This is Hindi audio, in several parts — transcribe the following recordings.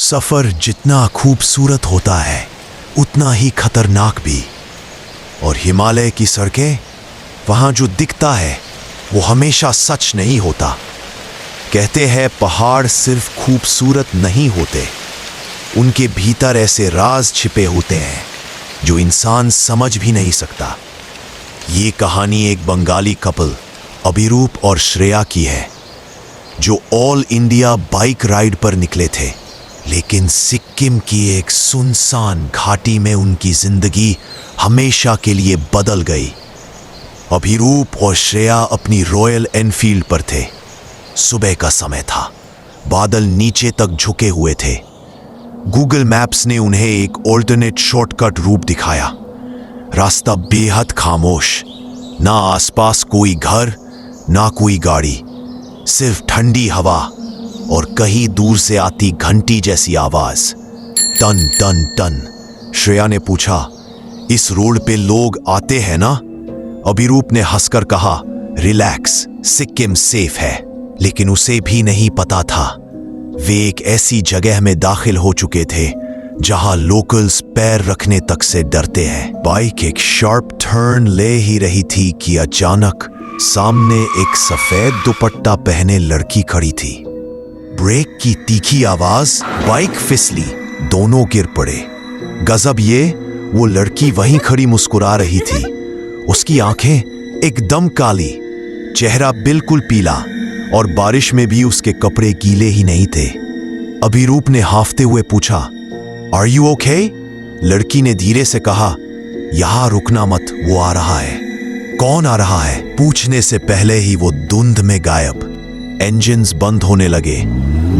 सफर जितना खूबसूरत होता है उतना ही खतरनाक भी। और हिमालय की सड़कें, वहां जो दिखता है वो हमेशा सच नहीं होता। कहते हैं पहाड़ सिर्फ खूबसूरत नहीं होते, उनके भीतर ऐसे राज छिपे होते हैं जो इंसान समझ भी नहीं सकता। ये कहानी एक बंगाली कपल अभिरूप और श्रेया की है, जो ऑल इंडिया बाइक राइड पर निकले थे, लेकिन सिक्किम की एक सुनसान घाटी में उनकी जिंदगी हमेशा के लिए बदल गई। अभिरूप और श्रेया अपनी रॉयल एनफील्ड पर थे। सुबह का समय था, बादल नीचे तक झुके हुए थे। गूगल मैप्स ने उन्हें एक ऑल्टरनेट शॉर्टकट रूट दिखाया। रास्ता बेहद खामोश, ना आसपास कोई घर, ना कोई गाड़ी, सिर्फ ठंडी हवा और कहीं दूर से आती घंटी जैसी आवाज, टन टन टन। श्रेया ने पूछा, इस रोड पे लोग आते हैं ना? अभिरूप ने हंसकर कहा, रिलैक्स, सिक्किम सेफ है। लेकिन उसे भी नहीं पता था वे एक ऐसी जगह में दाखिल हो चुके थे जहां लोकल्स पैर रखने तक से डरते हैं। बाइक एक शार्प टर्न ले ही रही थी कि अचानक सामने एक सफेद दुपट्टा पहने लड़की खड़ी थी। ब्रेक की तीखी आवाज, बाइक फिसली, दोनों गिर पड़े। गजब ये, वो लड़की वहीं खड़ी मुस्कुरा रही थी। उसकी आंखें एकदम काली, चेहरा बिल्कुल पीला, और बारिश में भी उसके कपड़े गीले ही नहीं थे। अभिरूप ने हांफते हुए पूछा, आर यू ओके? लड़की ने धीरे से कहा, यहां रुकना मत, वो आ रहा है। कौन आ रहा है? पूछने से पहले ही वो धुंध में गायब। इंजन्स बंद होने लगे,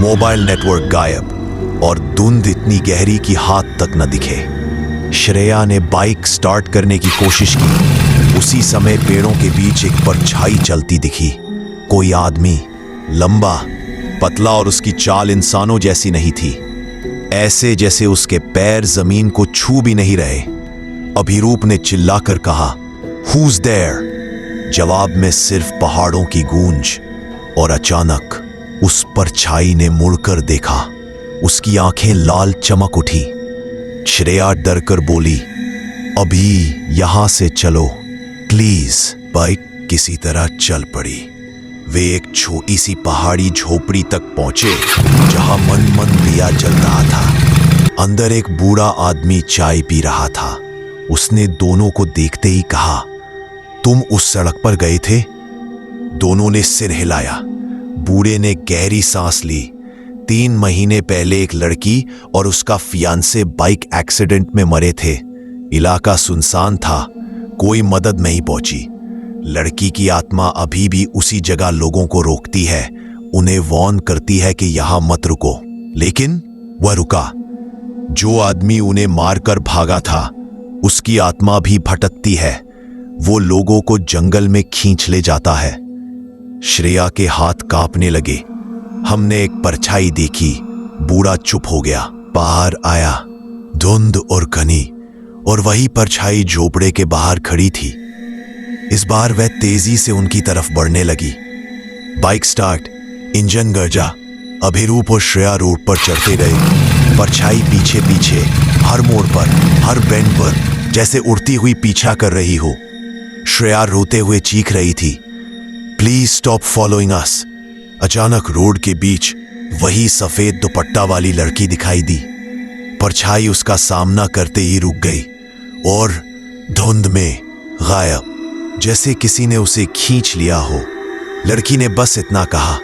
मोबाइल नेटवर्क गायब, और धुंध इतनी गहरी कि हाथ तक न दिखे। श्रेया ने बाइक स्टार्ट करने की कोशिश की। उसी समय पेड़ों के बीच एक परछाई चलती दिखी। कोई आदमी, लंबा, पतला, और उसकी चाल इंसानों जैसी नहीं थी, ऐसे जैसे उसके पैर जमीन को छू भी नहीं रहे। अभिरूप ने चिल्लाकर कहा, Who's there? जवाब में सिर्फ पहाड़ों की गूंज। और अचानक उस परछाई ने मुड़कर देखा। उसकी आंखें लाल चमक उठी। श्रेया डरकर बोली, अभी यहां से चलो प्लीज। बाइक किसी तरह चल पड़ी। वे एक छोटी सी पहाड़ी झोपड़ी तक पहुंचे जहां मन दिया जल रहा था। अंदर एक बूढ़ा आदमी चाय पी रहा था। उसने दोनों को देखते ही कहा, तुम उस सड़क पर गए थे? दोनों ने सिर हिलाया। बूढ़े ने गहरी सांस ली। 3 महीने पहले एक लड़की और उसका फियांसे बाइक एक्सीडेंट में मरे थे। इलाका सुनसान था, कोई मदद नहीं पहुंची। लड़की की आत्मा अभी भी उसी जगह लोगों को रोकती है, उन्हें वार्न करती है कि यहां मत रुको। लेकिन वह रुका। जो आदमी उन्हें मारकर भागा था, उसकी आत्मा भी भटकती है। वो लोगों को जंगल में खींच ले जाता है। श्रेया के हाथ कांपने लगे। हमने एक परछाई देखी। बूढ़ा चुप हो गया। बाहर आया, धुंध और घनी, और वही परछाई झोपड़े के बाहर खड़ी थी। इस बार वह तेजी से उनकी तरफ बढ़ने लगी। बाइक स्टार्ट, इंजन गरजा। अभिरूप और श्रेया रोड पर चढ़ते रहे। परछाई पीछे पीछे, हर मोड़ पर, हर बेंड पर, जैसे उड़ती हुई पीछा कर रही हो। श्रेया रोते हुए चीख रही थी, प्लीज स्टॉप फॉलोइंग अस। अचानक रोड के बीच वही सफेद दुपट्टा वाली लड़की दिखाई दी। परछाई उसका सामना करते ही रुक गई और धुंध में गायब, जैसे किसी ने उसे खींच लिया हो। लड़की ने बस इतना कहा,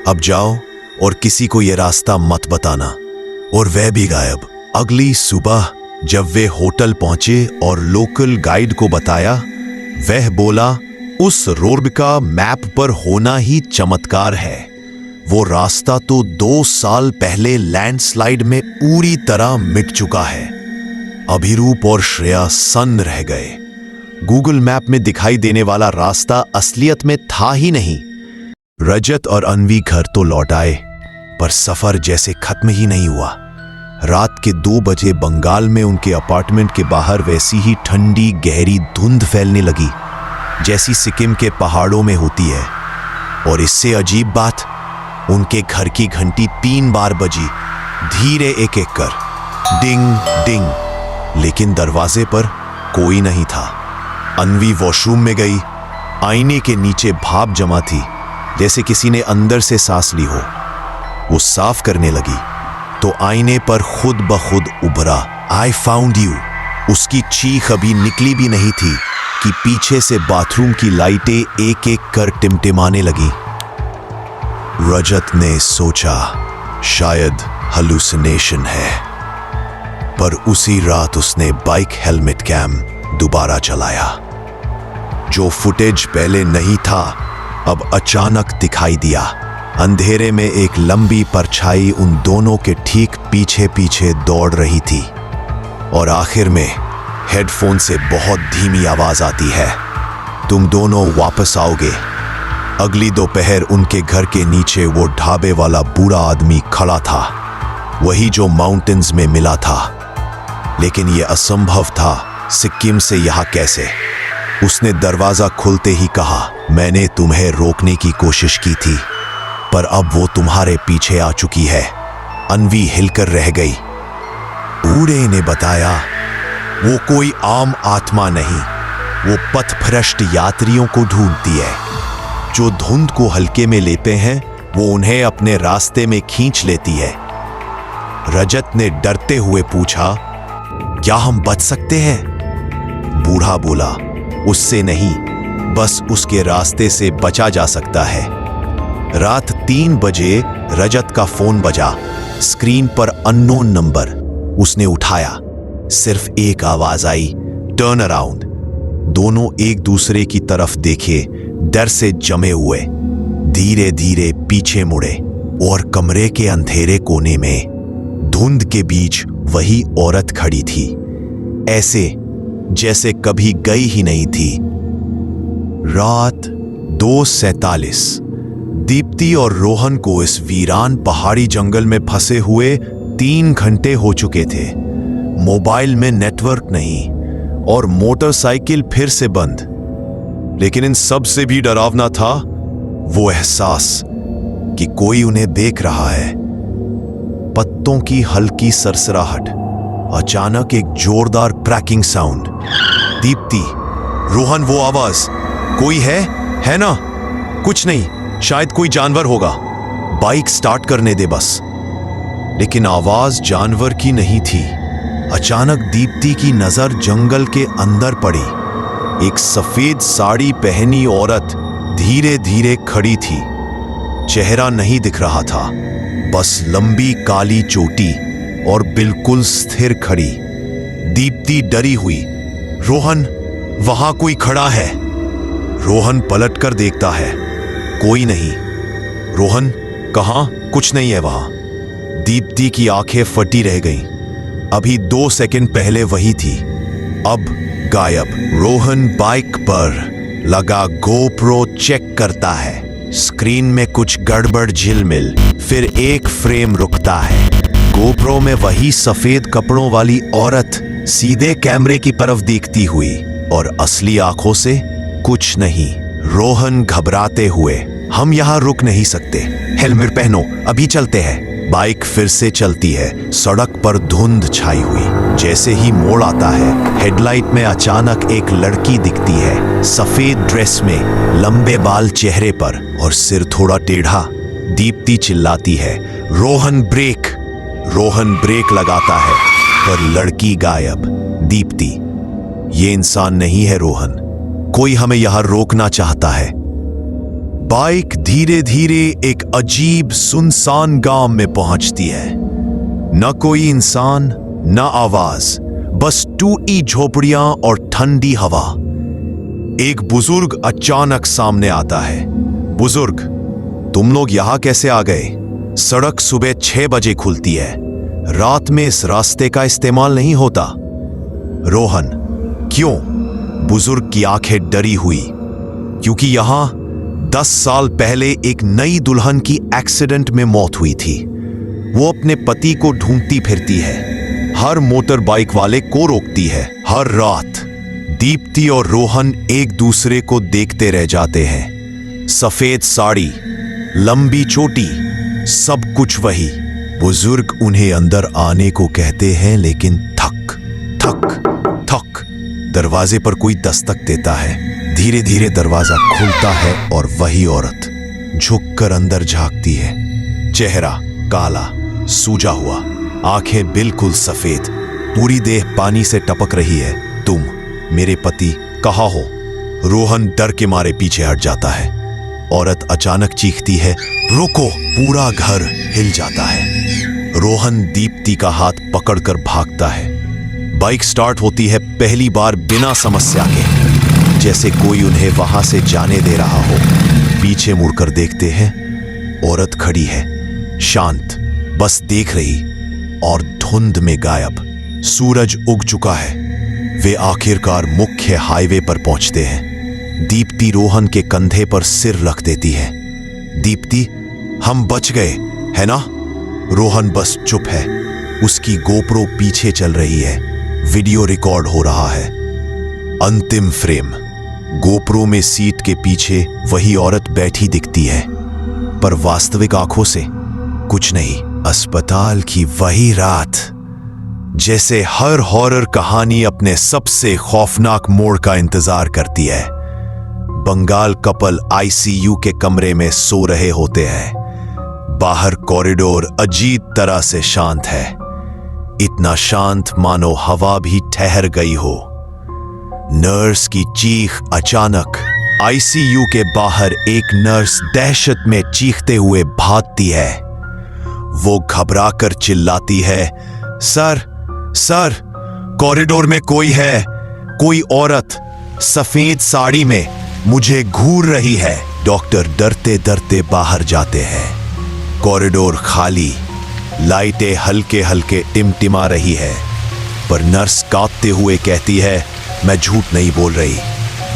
अब जाओ और किसी को यह रास्ता मत बताना, और वह भी गायब। अगली सुबह जब वे होटल पहुंचे और लोकल गाइड को बताया, वह बोला, उस रोड का मैप पर होना ही चमत्कार है। वो रास्ता तो 2 साल पहले लैंडस्लाइड में पूरी तरह मिट चुका है। अभिरूप और श्रेया सन्न रह गए। गूगल मैप में दिखाई देने वाला रास्ता असलियत में था ही नहीं। रजत और अन्वी घर तो लौट आए, पर सफर जैसे खत्म ही नहीं हुआ। रात के 2 बजे बंगाल में उनके अपार्टमेंट के बाहर वैसी ही ठंडी गहरी धुंध फैलने लगी जैसी सिक्किम के पहाड़ों में होती है। और इससे अजीब बात, उनके घर की घंटी 3 बार बजी धीरे एक एक कर, डिंग डिंग, लेकिन दरवाजे पर कोई नहीं था। अन्वी वॉशरूम में गई। आईने के नीचे भाप जमा थी, जैसे किसी ने अंदर से सांस ली हो। वो साफ करने लगी तो आईने पर खुद ब खुद उभरा, आई फाउंड यू। उसकी चीख अभी निकली भी नहीं थी कि पीछे से बाथरूम की लाइटें एक एक कर टिमटिमाने लगी। रजत ने सोचा शायद हलुसिनेशन है, पर उसी रात उसने बाइक हेलमेट कैम दोबारा चलाया। जो फुटेज पहले नहीं था अब अचानक दिखाई दिया। अंधेरे में एक लंबी परछाई उन दोनों के ठीक पीछे पीछे दौड़ रही थी, और आखिर में हेडफोन से बहुत धीमी आवाज आती है, तुम दोनों वापस आओगे। अगली दोपहर उनके घर के नीचे वो ढाबे वाला बूढ़ा आदमी खड़ा था, वही जो माउंटेन्स में मिला था। लेकिन यह असंभव था, सिक्किम से यहां कैसे? उसने दरवाजा खुलते ही कहा, मैंने तुम्हें रोकने की कोशिश की थी, पर अब वो तुम्हारे पीछे आ चुकी है। अन्वी हिलकर रह गई। बूढ़े ने बताया, वो कोई आम आत्मा नहीं, वो पथभ्रष्ट यात्रियों को ढूंढती है। जो धुंध को हल्के में लेते हैं वो उन्हें अपने रास्ते में खींच लेती है। रजत ने डरते हुए पूछा, क्या हम बच सकते हैं? बूढ़ा बोला, उससे नहीं, बस उसके रास्ते से बचा जा सकता है। रात 3 बजे रजत का फोन बजा। स्क्रीन पर अननोन नंबर। उसने उठाया। सिर्फ एक आवाज आई, टर्न अराउंड। दोनों एक दूसरे की तरफ देखे, डर से जमे हुए। धीरे धीरे पीछे मुड़े और कमरे के अंधेरे कोने में धुंध के बीच वही औरत खड़ी थी, ऐसे जैसे कभी गई ही नहीं थी। रात 2:47। दीप्ति और रोहन को इस वीरान पहाड़ी जंगल में फंसे हुए 3 घंटे हो चुके थे। मोबाइल में नेटवर्क नहीं और मोटरसाइकिल फिर से बंद। लेकिन इन सब से भी डरावना था वो एहसास कि कोई उन्हें देख रहा है। पत्तों की हल्की सरसराहट, अचानक एक जोरदार क्रैकिंग साउंड। दीप्ति, रोहन, वो आवाज, कोई है ना? कुछ नहीं, शायद कोई जानवर होगा। बाइक स्टार्ट करने दे बस। लेकिन आवाज जानवर की नहीं थी। अचानक दीप्ति की नजर जंगल के अंदर पड़ी। एक सफेद साड़ी पहनी औरत धीरे धीरे खड़ी थी। चेहरा नहीं दिख रहा था, बस लंबी काली चोटी और बिल्कुल स्थिर खड़ी। दीप्ति डरी हुई, रोहन, वहां कोई खड़ा है। रोहन पलटकर देखता है, कोई नहीं। रोहन, कहां? कुछ नहीं है वहां। दीप्ति की आंखें फटी रह गईं। अभी 2 सेकंड पहले वही थी, अब गायब। रोहन बाइक पर लगा गोप्रो चेक करता है। स्क्रीन में कुछ गड़बड़ झिलमिल, फिर एक फ्रेम रुकता है। गोप्रो में वही सफेद कपड़ों वाली औरत सीधे कैमरे की तरफ देखती हुई, और असली आंखों से कुछ नहीं। रोहन घबराते हुए, हम यहां रुक नहीं सकते, हेलमेट पहनो, अभी चलते हैं। बाइक फिर से चलती है। सड़क पर धुंध छाई हुई। जैसे ही मोड़ आता है, हेडलाइट में अचानक एक लड़की दिखती है, सफेद ड्रेस में, लंबे बाल चेहरे पर और सिर थोड़ा टेढ़ा। दीप्ति चिल्लाती है, रोहन ब्रेक। रोहन ब्रेक लगाता है, पर लड़की गायब। दीप्ति, ये इंसान नहीं है रोहन, कोई हमें यहां रोकना चाहता है। बाइक धीरे धीरे एक अजीब सुनसान गांव में पहुंचती है। न कोई इंसान, न आवाज, बस टूटी झोपड़ियां और ठंडी हवा। एक बुजुर्ग अचानक सामने आता है। बुजुर्ग, तुम लोग यहां कैसे आ गए? सड़क सुबह 6 बजे खुलती है, रात में इस रास्ते का इस्तेमाल नहीं होता। रोहन, क्यों? बुजुर्ग की आंखें डरी हुई, क्योंकि यहां 10 साल पहले एक नई दुल्हन की एक्सीडेंट में मौत हुई थी। वो अपने पति को ढूंढती फिरती है, हर मोटर बाइक वाले को रोकती है, हर रात। दीप्ति और रोहन एक दूसरे को देखते रह जाते हैं। सफेद साड़ी, लंबी चोटी, सब कुछ वही। बुजुर्ग उन्हें अंदर आने को कहते हैं, लेकिन थक थक थक दरवाजे पर कोई दस्तक देता है। धीरे धीरे दरवाजा खुलता है और वही औरत झुककर अंदर झांकती है। चेहरा काला, सूजा हुआ, आंखें बिल्कुल सफेद, पूरी देह पानी से टपक रही है। तुम मेरे पति कहाँ हो? रोहन डर के मारे पीछे हट जाता है। औरत अचानक चीखती है, रुको! पूरा घर हिल जाता है। रोहन दीप्ति का हाथ पकड़कर भागता है। बाइक स्टार्ट होती है, पहली बार बिना समस्या के, जैसे कोई उन्हें वहां से जाने दे रहा हो। पीछे मुड़कर देखते हैं, औरत खड़ी है, शांत, बस देख रही और धुंध में गायब। सूरज उग चुका है। वे आखिरकार मुख्य हाईवे पर पहुंचते हैं। दीप्ति रोहन के कंधे पर सिर रख देती है। दीप्ति, हम बच गए, है ना? रोहन बस चुप है। उसकी गोप्रो पीछे चल रही है। वीडियो रिकॉर्ड हो रहा है। अंतिम फ्रेम। गोप्रो में सीट के पीछे वही औरत बैठी दिखती है, पर वास्तविक आंखों से कुछ नहीं। अस्पताल की वही रात, जैसे हर हॉरर कहानी अपने सबसे खौफनाक मोड़ का इंतजार करती है। बंगाल कपल आईसीयू के कमरे में सो रहे होते हैं। बाहर कॉरिडोर अजीब तरह से शांत है, इतना शांत मानो हवा भी ठहर गई हो। नर्स की चीख अचानक। आईसीयू के बाहर एक नर्स दहशत में चीखते हुए भागती है। वो घबराकर चिल्लाती है, सर सर, कॉरिडोर में कोई है, कोई औरत सफेद साड़ी में मुझे घूर रही है। डॉक्टर डरते डरते बाहर जाते हैं। कॉरिडोर खाली, लाइटें हल्के हल्के टिमटिमा रही है, पर नर्स कांपते हुए कहती है, मैं झूठ नहीं बोल रही,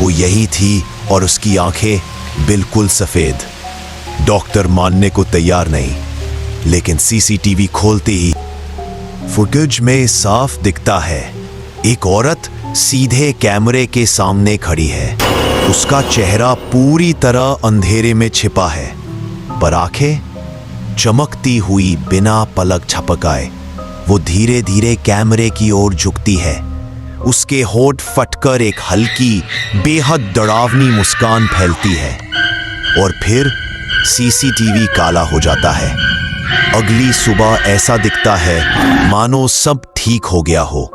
वो यही थी और उसकी आंखें बिल्कुल सफेद। डॉक्टर मानने को तैयार नहीं, लेकिन सीसीटीवी खोलते ही फुटेज में साफ दिखता है, एक औरत सीधे कैमरे के सामने खड़ी है। उसका चेहरा पूरी तरह अंधेरे में छिपा है, पर आंखें चमकती हुई बिना पलक झपकाए वो धीरे धीरे कैमरे की ओर झुकती है। उसके होंठ फटकर एक हल्की, बेहद डरावनी मुस्कान फैलती है और फिर सीसीटीवी काला हो जाता है। अगली सुबह ऐसा दिखता है मानो सब ठीक हो गया हो।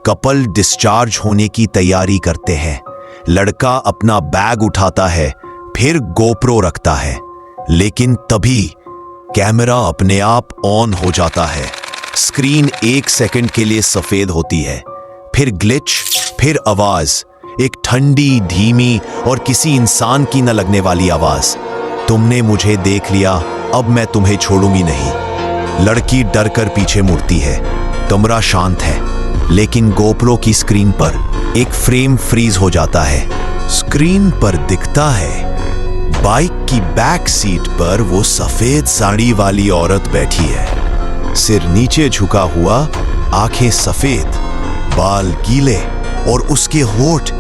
कपल डिस्चार्ज होने की तैयारी करते हैं। लड़का अपना बैग उठाता है, फिर गोप्रो रखता है, लेकिन तभी कैमरा अपने आप ऑन हो जाता है। स्क्रीन 1 सेकंड के लिए सफेद होती है, फिर ग्लिच, फिर आवाज, एक ठंडी, धीमी और किसी इंसान की न लगने वाली आवाज, तुमने मुझे देख लिया, अब मैं तुम्हें छोड़ूंगी नहीं। लड़की डरकर पीछे मुड़ती है। कमरा शांत है, लेकिन गोप्रो की स्क्रीन पर एक फ्रेम फ्रीज हो जाता है। स्क्रीन पर दिखता है बाइक की बैक सीट पर वो सफेद साड़ी वाली औरत बैठी है, सिर नीचे झुका हुआ, आंखें सफेद, बाल गीले और उसके होंठ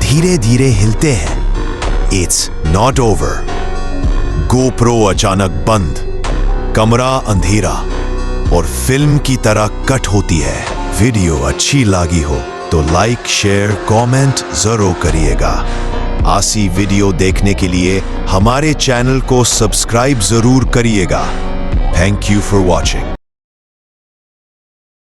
धीरे धीरे हिलते हैं। It's not over. गोप्रो अचानक बंद, कमरा अंधेरा और फिल्म की तरह कट होती है। वीडियो अच्छी लगी हो तो लाइक, शेयर, कमेंट जरूर करिएगा। ऐसी वीडियो देखने के लिए हमारे चैनल को सब्सक्राइब जरूर करिएगा। Thank you for watching.